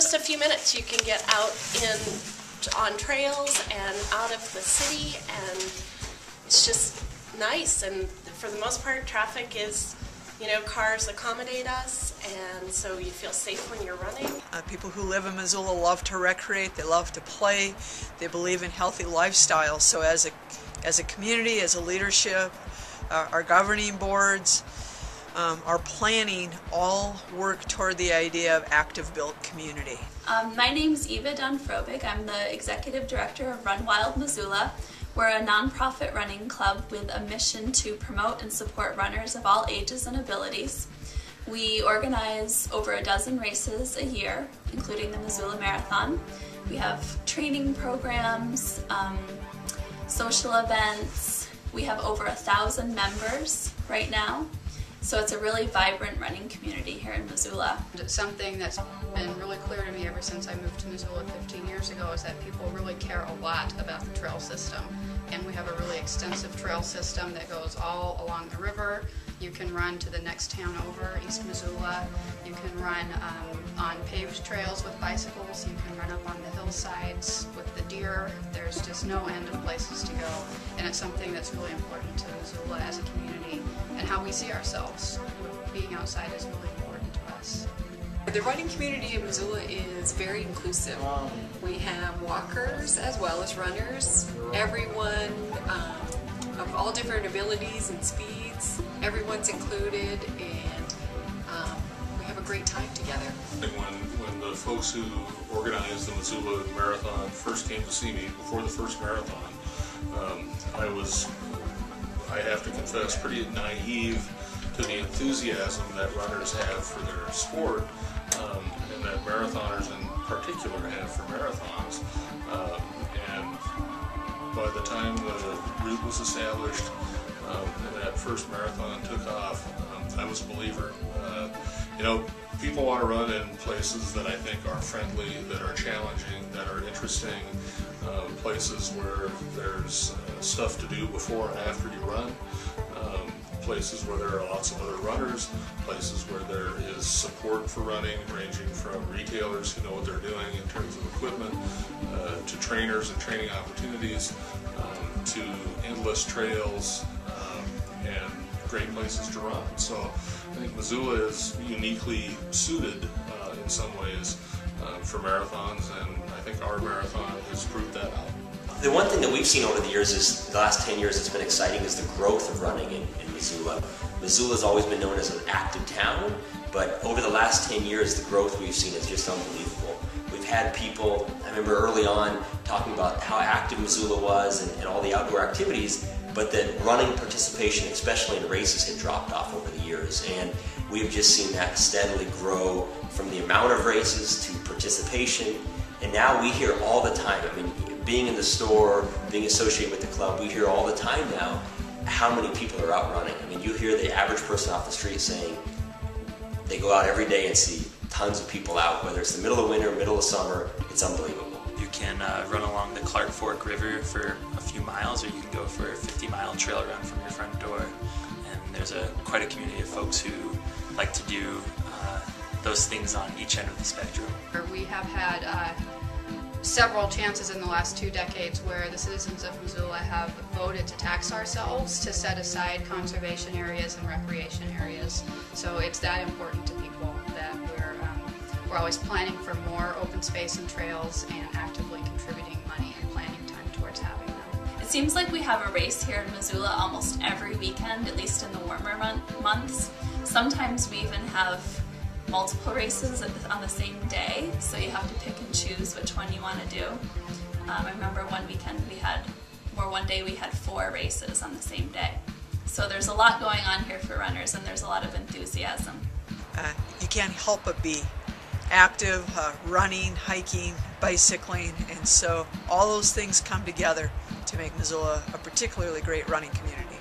just a few minutes you can get out on trails and out of the city, and it's just nice. And for the most part, traffic is, cars accommodate us, and so you feel safe when you're running. People who live in Missoula love to recreate, they love to play, they believe in healthy lifestyles. So as a community, as a leadership, our governing boards, our planning all work toward the idea of active built community. My name's Eva Dunn-Frobig. I'm the Executive Director of Run Wild Missoula. We're a nonprofit running club with a mission to promote and support runners of all ages and abilities. We organize over a dozen races a year, including the Missoula Marathon. We have training programs, social events. We have over 1,000 members right now. So it's a really vibrant running community here in Missoula. Something that's been really clear to me ever since I moved to Missoula 15 years ago is that people really care a lot about the trail system. And we have a really extensive trail system that goes all along the river. You can run to the next town over, East Missoula. You can run on paved trails with bicycles. You can run up on the hillsides with the deer. There's just no end of places to go. And it's something that's really important to Missoula as a community and how we see ourselves. Being outside is really important to us. The running community of Missoula is very inclusive. We have walkers as well as runners. Everyone of all different abilities and speeds, everyone's included, and we have a great time together. When the folks who organized the Missoula Marathon first came to see me before the first marathon, I have to confess, pretty naive to the enthusiasm that runners have for their sport, and that marathoners in particular have for marathons. And by the time the route was established and that first marathon took off, I was a believer. People want to run in places that I think are friendly, that are challenging, that are interesting, places where there's stuff to do before and after you run, places where there are lots of other runners, places where there is support for running, ranging from retailers who know what they're doing in terms of equipment, to trainers and training opportunities, to endless trails, and great places to run. So I think Missoula is uniquely suited in some ways for marathons, and I think our marathon has proved that out. The one thing that we've seen over the years is, the last 10 years that's been exciting, is the growth of running in Missoula. Missoula's always been known as an active town, but over the last 10 years the growth we've seen is just unbelievable. We've had people, I remember early on, talking about how active Missoula was and all the outdoor activities, but that running participation, especially in races, had dropped off over the years. And we've just seen that steadily grow from the amount of races to participation. And now we hear all the time, being in the store, being associated with the club, we hear all the time now how many people are out running. You hear the average person off the street saying they go out every day and see tons of people out, whether it's the middle of winter, middle of summer. It's unbelievable. You can run along the Clark Fork River for a few miles, or you can go for a 50-mile trail run from your front door. And there's quite a community of folks who like to do those things on each end of the spectrum. We have had several chances in the last 2 decades where the citizens of Missoula have voted to tax ourselves to set aside conservation areas and recreation areas. So it's that important to people that we're always planning for more open space and trails and actively contributing money and planning time towards having them. It seems like we have a race here in Missoula almost every weekend, at least in the warmer months. Sometimes we even have multiple races on the same day, so you have to pick and choose which one you want to do. I remember one day we had 4 races on the same day. So there's a lot going on here for runners, and there's a lot of enthusiasm. You can't help but be active, running, hiking, bicycling, and so all those things come together to make Missoula a particularly great running community.